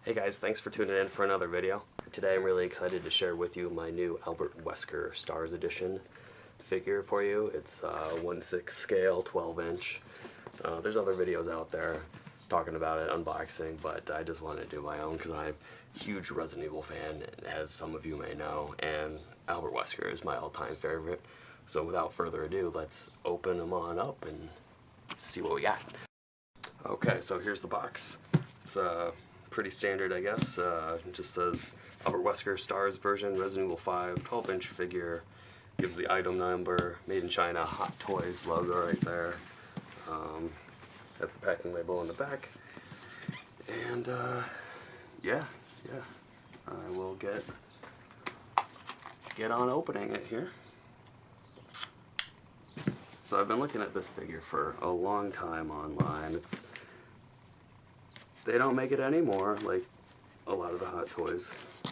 Hey guys, thanks for tuning in for another video. Today I'm really excited to share with you my new Albert Wesker S.T.A.R.S edition figure for you. It's 1/6 scale, 12 inch. There's other videos out there talking about it, unboxing, but I just wanted to do my own because I'm a huge Resident Evil fan, as some of you may know, and Albert Wesker is my all-time favorite. So without further ado, let's open them on up and see what we got. Okay, so here's the box. It's pretty standard, I guess. It just says Albert Wesker S.T.A.R.S version, Resident Evil 5, 12-inch figure. Gives the item number, made in China, Hot Toys logo right there. Has the packing label on the back. And yeah, I will get on opening it here. So I've been looking at this figure for a long time online. They don't make it anymore, like a lot of the Hot Toys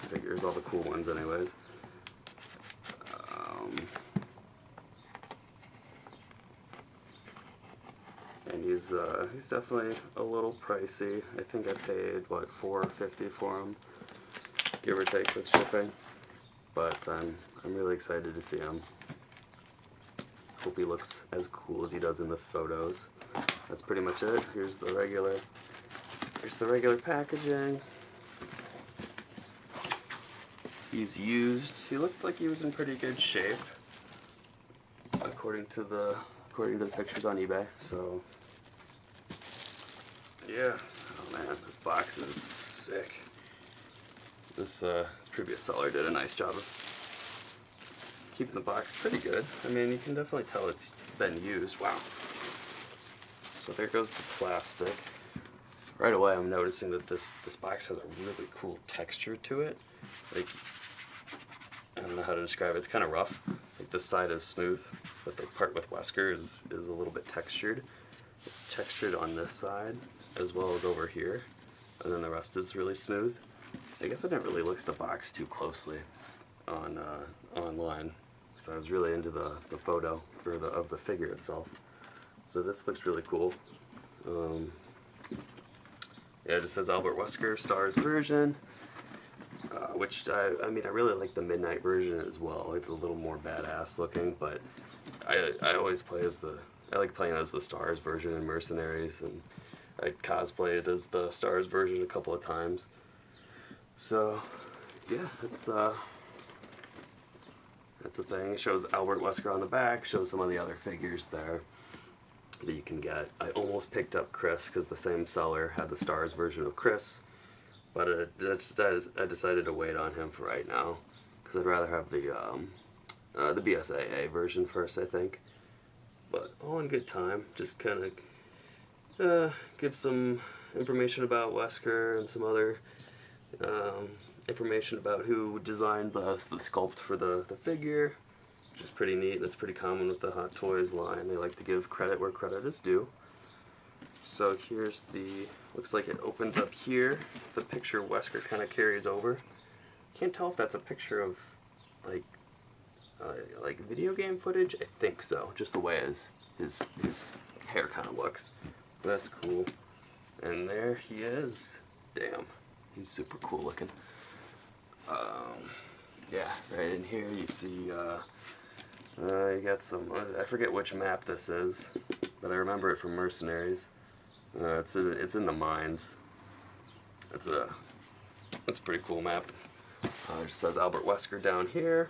figures, all the cool ones anyways. And he's definitely a little pricey. I think I paid, what, $4.50 for him, give or take with shipping. But I'm really excited to see him. Hope he looks as cool as he does in the photos. That's pretty much it. Here's the regular packaging. He's used. He looked like he was in pretty good shape, according to the pictures on eBay. So yeah, oh man, this box is sick. This previous seller did a nice job of keeping the box pretty good. I mean, you can definitely tell it's been used. Wow. So there goes the plastic. Right away I'm noticing that this box has a really cool texture to it. Like, I don't know how to describe it. It's kind of rough. Like, this side is smooth, but the part with Wesker is a little bit textured. It's textured on this side as well as over here, and then the rest is really smooth. I guess I didn't really look at the box too closely on online, so I was really into the photo of the figure itself. So this looks really cool. Yeah, it just says Albert Wesker S.T.A.R.S version, which I mean, I really like the midnight version as well. It's a little more badass looking, but I always play as I like playing as the S.T.A.R.S version in Mercenaries, and I cosplayed as the S.T.A.R.S version a couple of times. So yeah, that's a thing. It shows Albert Wesker on the back, shows some of the other figures there that you can get. I almost picked up Chris because the same seller had the S.T.A.R.S version of Chris, but I decided to wait on him for right now because I'd rather have the BSAA version first, I think. But all in good time. Just kind of give some information about Wesker and some other information about who designed the sculpt for the figure, which is pretty neat. That's pretty common with the Hot Toys line. They like to give credit where credit is due. So here's looks like it opens up here. The picture Wesker kind of carries over. Can't tell if that's a picture of like video game footage. I think so, just the way his hair kind of looks. But that's cool. And there he is. Damn, he's super cool looking. Yeah, right in here you see you got some, I forget which map this is, but I remember it from Mercenaries. It's in the mines. It's a pretty cool map. It just says Albert Wesker down here.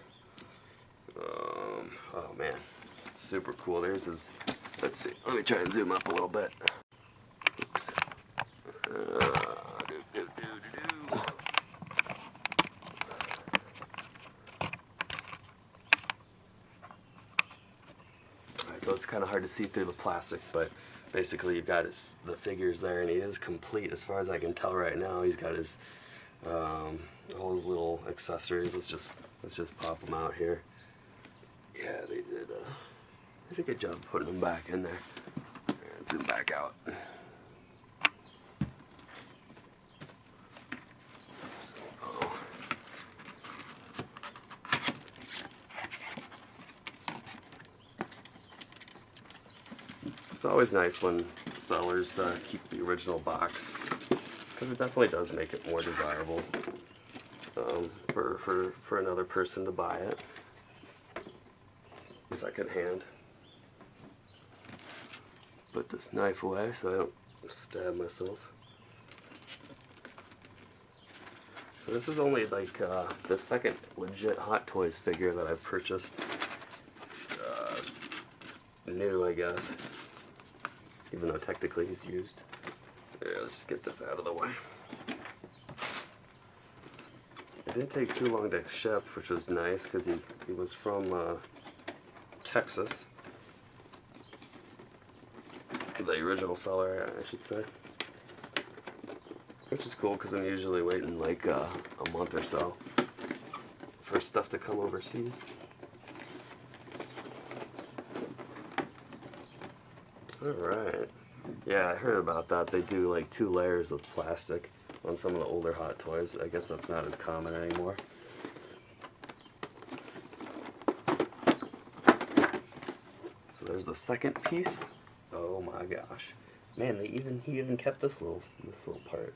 Oh man, it's super cool. There's his, let's see, let me try and zoom up a little bit. Oops. So it's kind of hard to see through the plastic, but basically you've got the figures there, and he is complete as far as I can tell right now. He's got his all his little accessories. Let's just pop them out here. Yeah, they did a good job putting them back in there. And zoom back out. It's always nice when sellers keep the original box, because it definitely does make it more desirable for another person to buy it secondhand. Put this knife away so I don't stab myself. So this is only like the second legit Hot Toys figure that I've purchased. New, I guess. Even though technically he's used. Yeah, let's just get this out of the way. It didn't take too long to ship, which was nice because he was from Texas. The original seller, I should say. Which is cool because I'm usually waiting like a month or so for stuff to come overseas. Alright. Yeah, I heard about that. They do like 2 layers of plastic on some of the older Hot Toys. I guess that's not as common anymore. So there's the second piece. Oh my gosh. Man, he even kept this little part.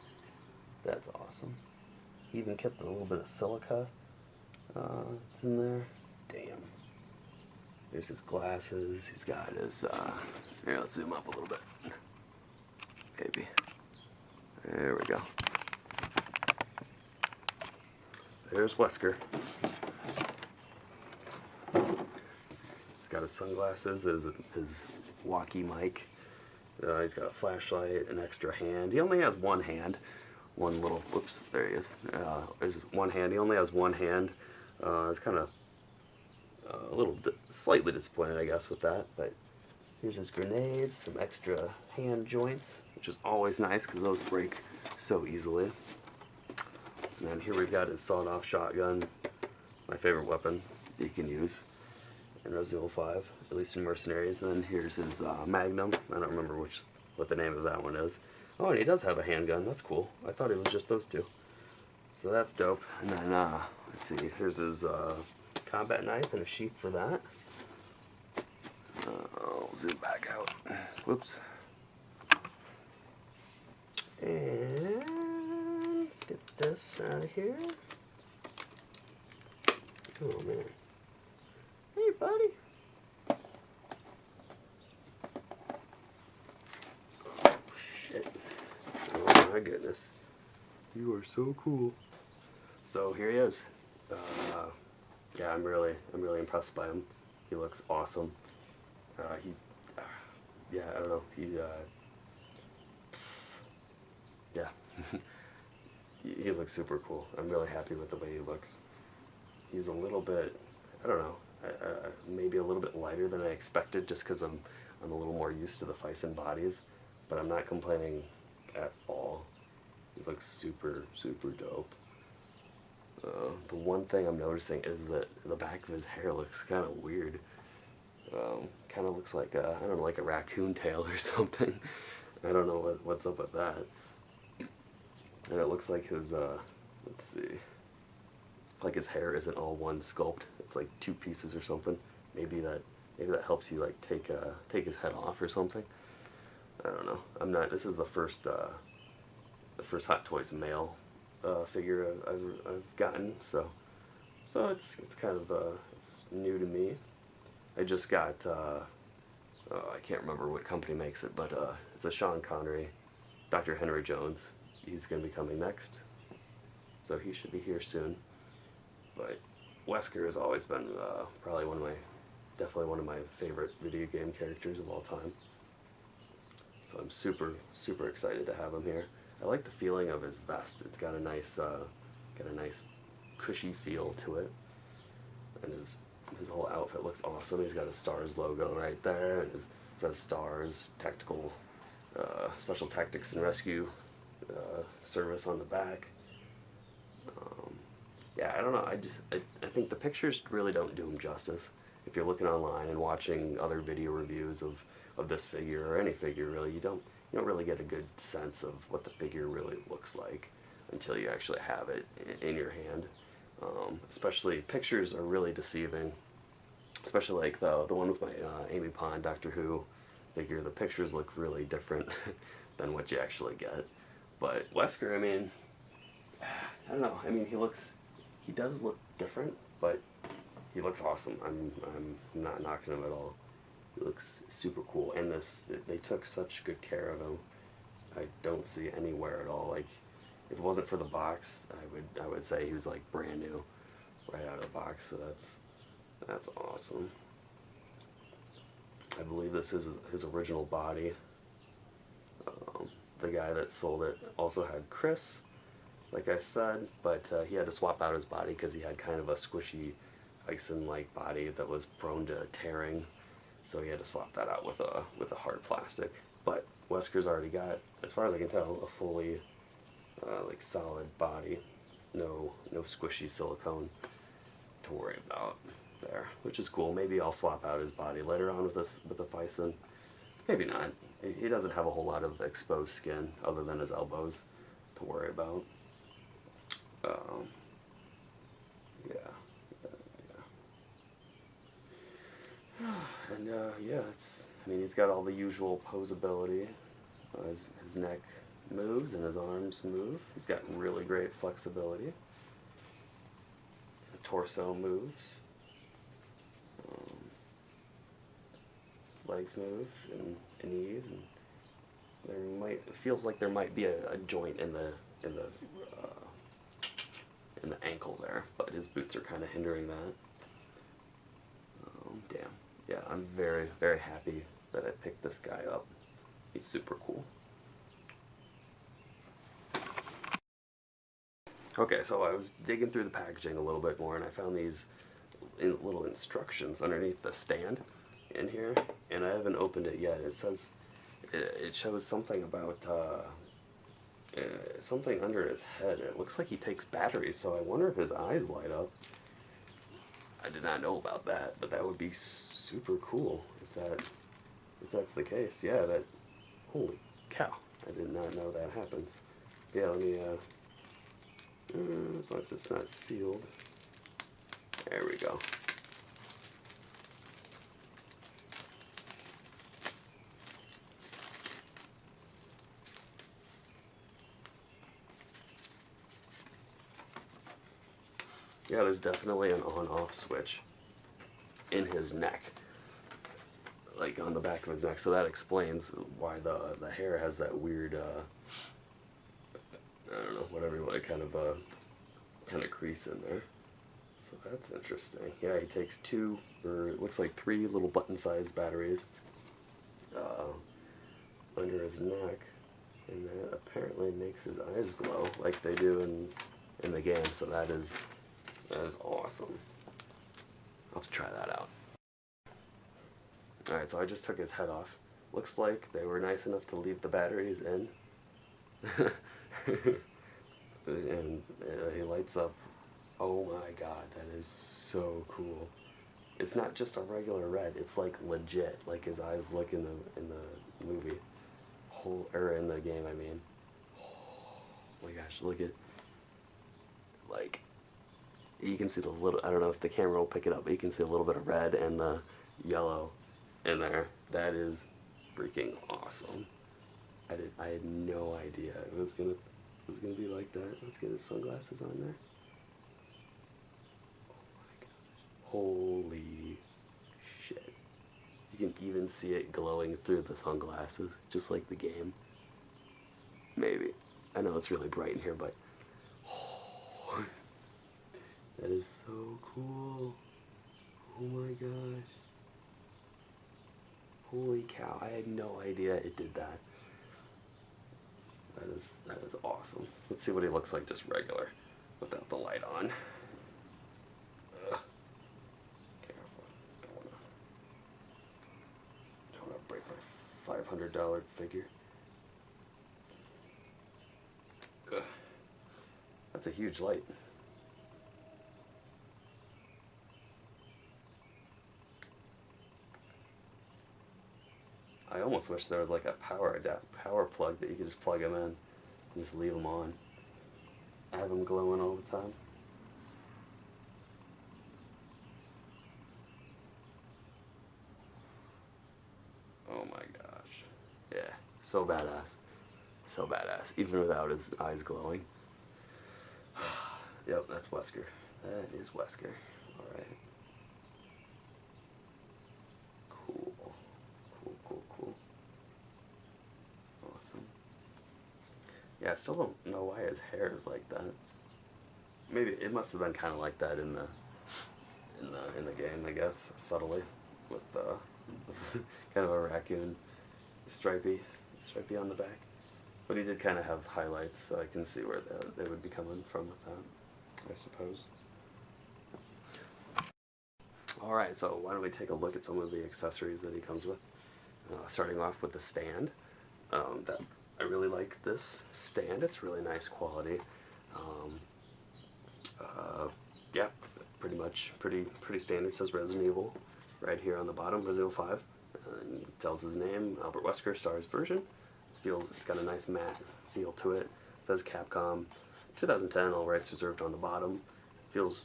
That's awesome. He even kept a little bit of silica that's in there. Damn. There's his glasses. He's got his here, let's zoom up a little bit. Maybe. There we go. There's Wesker. He's got his sunglasses, his walkie mic. He's got a flashlight, an extra hand. He only has one hand. One little, whoops, there he is. There's one hand. He only has one hand. It's kind of a little slightly disappointed, I guess, with that. But here's his grenades, some extra hand joints, which is always nice because those break so easily. And then here we've got his sawed-off shotgun, my favorite weapon that you can use in Resident Evil 5, at least in Mercenaries. And then here's his Magnum. I don't remember what the name of that one is. Oh, and he does have a handgun. That's cool. I thought it was just those two. So that's dope. And then, let's see, here's his combat knife and a sheath for that. I'll zoom back out. Whoops. And let's get this out of here. Oh, man. Hey, buddy. Oh, shit. Oh, my goodness. You are so cool. So here he is. Yeah, I'm really impressed by him. He looks awesome. Yeah, I don't know. Yeah. He looks super cool. I'm really happy with the way he looks. He's a little bit, I don't know, maybe a little bit lighter than I expected, just because I'm a little more used to the Fison bodies, but I'm not complaining at all. He looks super, super dope. The one thing I'm noticing is that the back of his hair looks kind of weird. Kind of looks like I don't know, like a raccoon tail or something. I don't know what's up with that. And it looks like his let's see, like his hair isn't all one sculpt. It's like 2 pieces or something. Maybe that helps you like take his head off or something. I don't know. I'm not. This is the first Hot Toys male figure I've gotten, so it's kind of it's new to me. I just got I can't remember what company makes it, but it's a Sean Connery, Dr. Henry Jones. He's going to be coming next, so he should be here soon. But Wesker has always been probably definitely one of my favorite video game characters of all time. So I'm super, super excited to have him here. I like the feeling of his vest. It's got a nice cushy feel to it, and his whole outfit looks awesome. He's got a S.T.A.R.S logo right there, and it says S.T.A.R.S Tactical Special Tactics and Rescue Service on the back. Yeah, I don't know. I think the pictures really don't do him justice. If you're looking online and watching other video reviews of this figure or any figure, really, you don't really get a good sense of what the figure really looks like until you actually have it in your hand. Especially pictures are really deceiving. Especially like the one with my Amy Pond Doctor Who figure. The pictures look really different than what you actually get. But Wesker, I mean, I don't know. I mean, he does look different, but he looks awesome. I'm not knocking him at all. He looks super cool, and they took such good care of him. I don't see any wear at all. Like, if it wasn't for the box, I would say he was like brand new, right out of the box. So that's awesome. I believe this is his original body. The guy that sold it also had Chris, like I said, but he had to swap out his body because he had kind of a squishy bison-like body that was prone to tearing, so he had to swap that out with a hard plastic. But Wesker's already got, as far as I can tell, a fully like solid body, no squishy silicone to worry about there, which is cool. Maybe I'll swap out his body later on with a bison. Maybe not. He doesn't have a whole lot of exposed skin other than his elbows to worry about. Yeah. And yeah, I mean, he's got all the usual posability. His neck moves and his arms move. He's got really great flexibility. The torso moves. Legs move and knees, and it feels like there might be a joint in the ankle there, but his boots are kind of hindering that. Damn. Yeah, I'm very, very happy that I picked this guy up. He's super cool. Okay, so I was digging through the packaging a little bit more, and I found these little instructions underneath the stand in here, and I haven't opened it yet. It shows something about something under his head. It looks like he takes batteries, so I wonder if his eyes light up. I did not know about that, but that would be super cool if that's the case. Yeah, holy cow, I did not know that happens. Yeah, let me as long as it's not sealed. There we go. Yeah, there's definitely an on-off switch in his neck, like on the back of his neck, so that explains why the hair has that weird, I don't know, whatever you want to kind of crease in there. So that's interesting. Yeah, he takes two, or it looks like three little button-sized batteries under his neck, and that apparently makes his eyes glow like they do in the game. So that is awesome. I'll have to try that out. Alright, so I just took his head off. Looks like they were nice enough to leave the batteries in. And he lights up. Oh my god, that is so cool. It's not just a regular red, it's like legit, like his eyes look in the movie. Or in the game, I mean. Oh my gosh, look at, like, you can see the little, I don't know if the camera will pick it up, but you can see a little bit of red and the yellow in there. That is freaking awesome. I had no idea it was gonna be like that. Let's get his sunglasses on there. Oh my gosh. Holy shit. You can even see it glowing through the sunglasses, just like the game. Maybe. I know it's really bright in here, but oh, that is so cool. Oh my gosh. Holy cow, I had no idea it did that. That is awesome. Let's see what he looks like just regular, without the light on. Careful. Don't wanna break my $500 figure. Ugh. That's a huge light. I almost wish there was like a power plug that you could just plug them in and just leave them on. I have them glowing all the time. Oh my gosh. Yeah, so badass. So badass, even without his eyes glowing. Yep, that's Wesker. That is Wesker. Alright. Cool. Cool. Awesome. Yeah, I still don't know why his hair is like that. Maybe it must have been kind of like that in the game, I guess, subtly, with kind of a raccoon, stripey on the back. But he did kind of have highlights, so I can see where they would be coming from with that, I suppose. Alright, so why don't we take a look at some of the accessories that he comes with. Starting off with the stand. That I really like this stand. It's really nice quality. Yeah, pretty standard. It says Resident Evil right here on the bottom, Resident Evil 5. And it tells his name, Albert Wesker, S.T.A.R.S version. It's got a nice matte feel to it. It says Capcom 2010, all rights reserved on the bottom. Feels,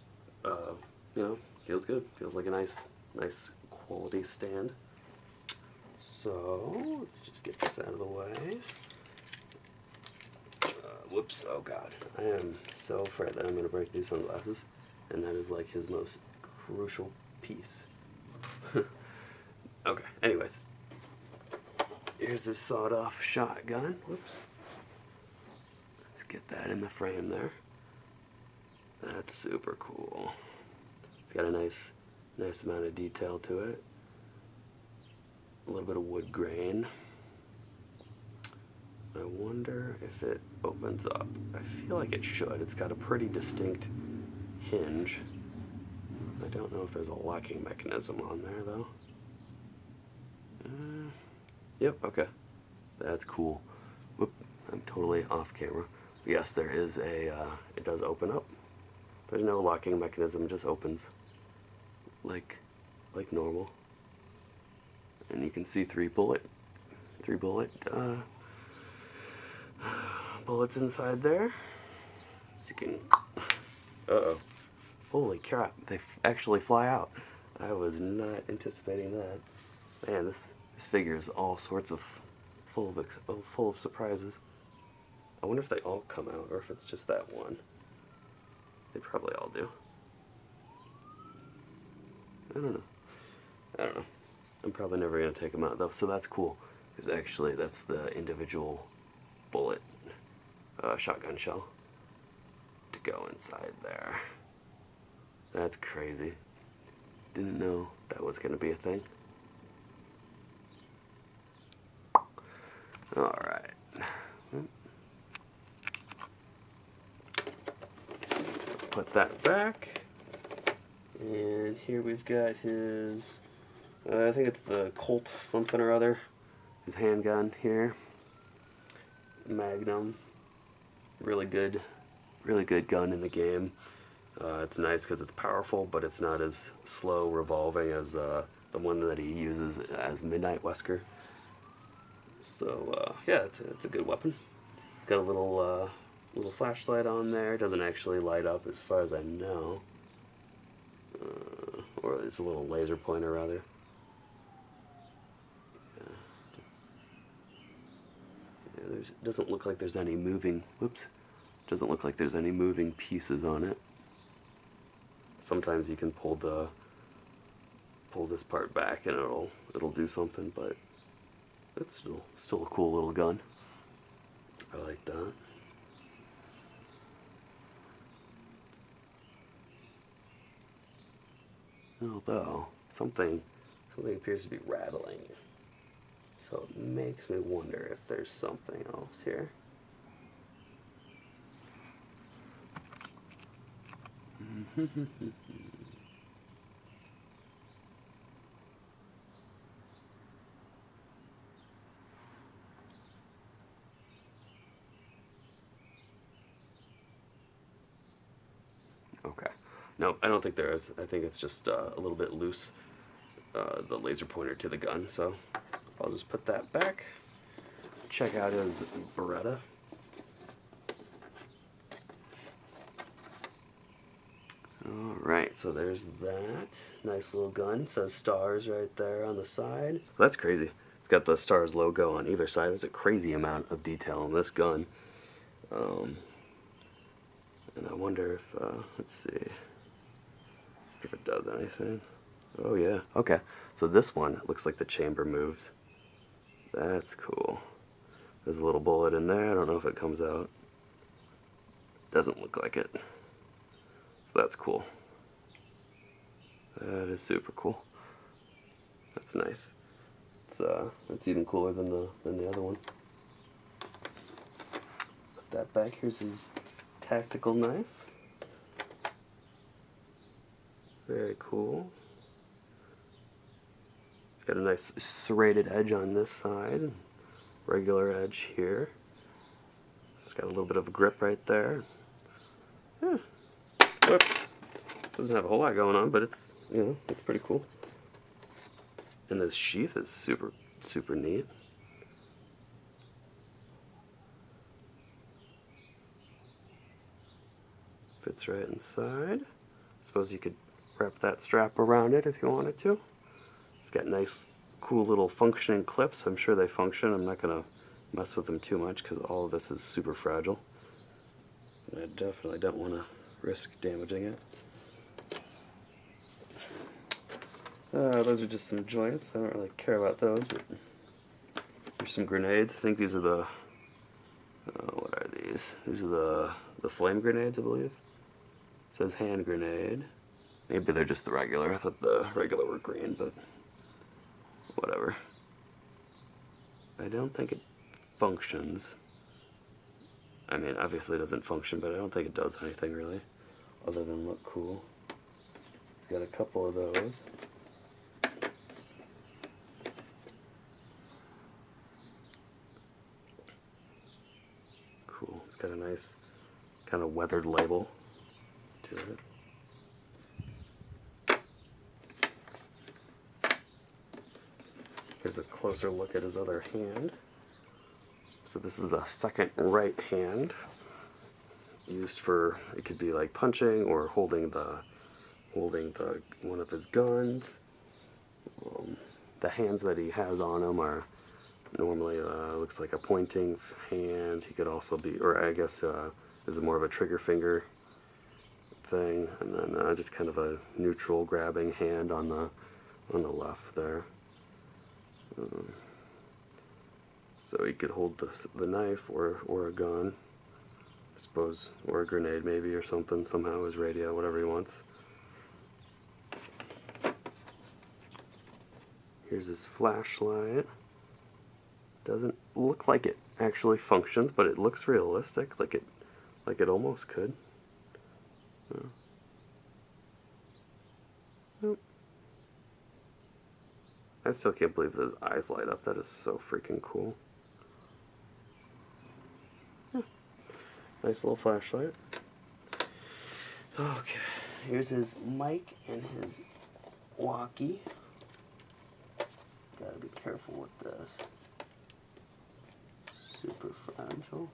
feels good. Feels like a nice quality stand. So let's just get this out of the way. Whoops! Oh God, I am so afraid that I'm going to break these sunglasses, and that is like his most crucial piece. Okay. Anyways. Here's this sawed-off shotgun. Whoops. Let's get that in the frame there. That's super cool. It's got a nice amount of detail to it. A little bit of wood grain. I wonder if it opens up. I feel like it should. It's got a pretty distinct hinge. I don't know if there's a locking mechanism on there, though. Yep, okay. That's cool. Whoop, I'm totally off camera. But yes, there is a, it does open up. There's no locking mechanism, it just opens like normal. And you can see three bullet bullets inside there. So you can, uh-oh. Holy crap, they actually fly out. I was not anticipating that. Man, this figure is all sorts of full of surprises. I wonder if they all come out or if it's just that one. They probably all do. I don't know. I'm probably never gonna take them out though, so that's cool. Because actually, that's the individual bullet shotgun shell to go inside there. That's crazy. Didn't know that was gonna be a thing. Alright. So put that back. And here we've got his, I think it's the Colt something or other. His handgun here. Magnum. Really good gun in the game. It's nice because it's powerful, but it's not as slow revolving as the one that he uses as Midnight Wesker. So yeah, it's a good weapon. It's got a little flashlight on there. It doesn't actually light up as far as I know, or it's a little laser pointer rather. Yeah, doesn't look like there's any moving. Whoops, doesn't look like there's any moving pieces on it. Sometimes you can pull this part back and it'll do something, but it's still a cool little gun. I like that. Although something appears to be rattling, so it makes me wonder if there's something else here. Okay. No, I don't think there is. I think it's just a little bit loose, the laser pointer to the gun, so I'll just put that back. Check out his Beretta. Alright, so there's that. Nice little gun. It says S.T.A.R.S right there on the side. That's crazy. It's got the S.T.A.R.S logo on either side. There's a crazy amount of detail on this gun. And I wonder if, let's see, if it does anything. Oh yeah, okay. So this one, it looks like the chamber moves. That's cool. There's a little bullet in there. I don't know if it comes out. Doesn't look like it. So that's cool. That is super cool. That's nice. It's even cooler than the other one. Put that back. Here's his tactical knife. Very cool. It's got a nice serrated edge on this side, regular edge here. It's got a little bit of a grip right there. Yeah. Whoops. Doesn't have a whole lot going on, but it's, you know, it's pretty cool. And this sheath is super, super neat. Fits right inside. Suppose you could wrap that strap around it if you wanted to. It's got nice, cool little functioning clips. I'm sure they function. I'm not going to mess with them too much because all of this is super fragile. I definitely don't want to risk damaging it. Those are just some joints. I don't really care about those, but there's some grenades. I think these are the, what are these? These are the flame grenades, I believe. It says hand grenade. Maybe they're just the regular. I thought the regular were green, but whatever. I don't think it functions. I mean, obviously it doesn't function, but I don't think it does anything really, other than look cool. It's got a couple of those. Cool. It's got a nice kind of weathered label to it. Here's a closer look at his other hand. So this is the second right hand, used for, it could be like punching or holding the one of his guns. The hands that he has on him are normally looks like a pointing hand. He could also be, or I guess is more of a trigger finger thing, and then just kind of a neutral grabbing hand on the left there. So he could hold the knife or a gun, I suppose, or a grenade maybe, or something, somehow, his radio, whatever he wants. Here's his flashlight. Doesn't look like it actually functions, but it looks realistic, like it almost could. Nope. I still can't believe those eyes light up. That is so freaking cool. Yeah. Nice little flashlight. Okay, here's his mic and his walkie. Gotta be careful with this. Super fragile.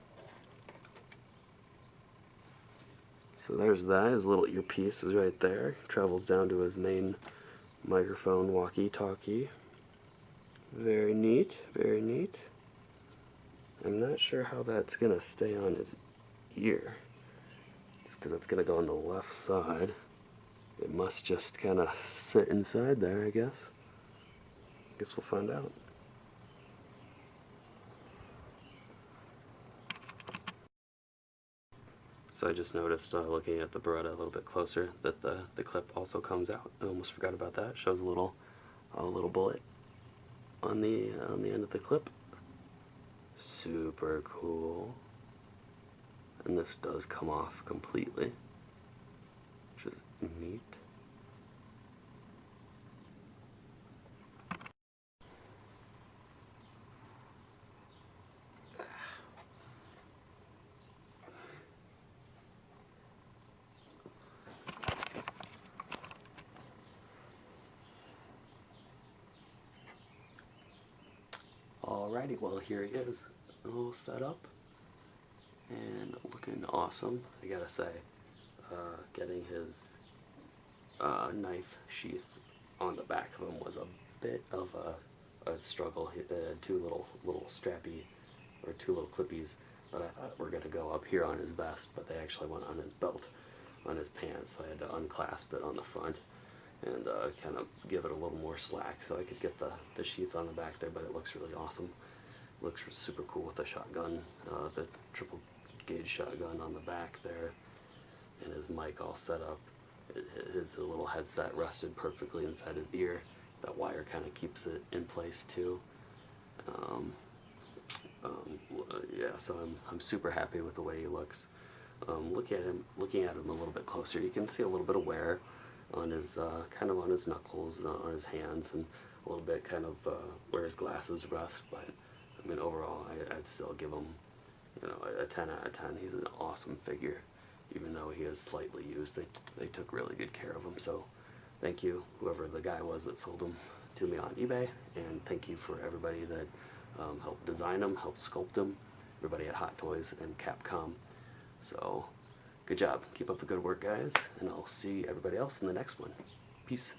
So there's that. His little earpiece is right there. Travels down to his main microphone walkie-talkie. Very neat, very neat. I'm not sure how that's gonna stay on his ear. It's because it's gonna go on the left side. It must just kind of sit inside there, I guess. Guess we'll find out. So I just noticed, looking at the Beretta a little bit closer, that the clip also comes out. I almost forgot about that. It shows a little bullet on the end of the clip. Super cool. And this does come off completely, which is neat. Alrighty, well here he is, all set up and looking awesome. I gotta say, getting his knife sheath on the back of him was a bit of a struggle. He had two little strappy, or two little clippies that I thought were going to go up here on his vest, but they actually went on his belt, on his pants. So I had to unclasp it on the front and kind of give it a little more slack so I could get the sheath on the back there, but it looks really awesome. Looks super cool with the shotgun, the triple gauge shotgun on the back there, and his mic all set up. His little headset rested perfectly inside his ear. That wire kind of keeps it in place too. Yeah, so I'm super happy with the way he looks. Looking at him a little bit closer, you can see a little bit of wear on his kind of on his knuckles, on his hands, and a little bit kind of where his glasses rest. But I mean, overall, I'd still give him, you know, a 10 out of 10. He's an awesome figure, even though he is slightly used. They took really good care of him. So thank you, whoever the guy was that sold him to me on eBay, and thank you for everybody that helped design him, helped sculpt him, everybody at Hot Toys and Capcom. So good job. Keep up the good work, guys, and I'll see everybody else in the next one. Peace.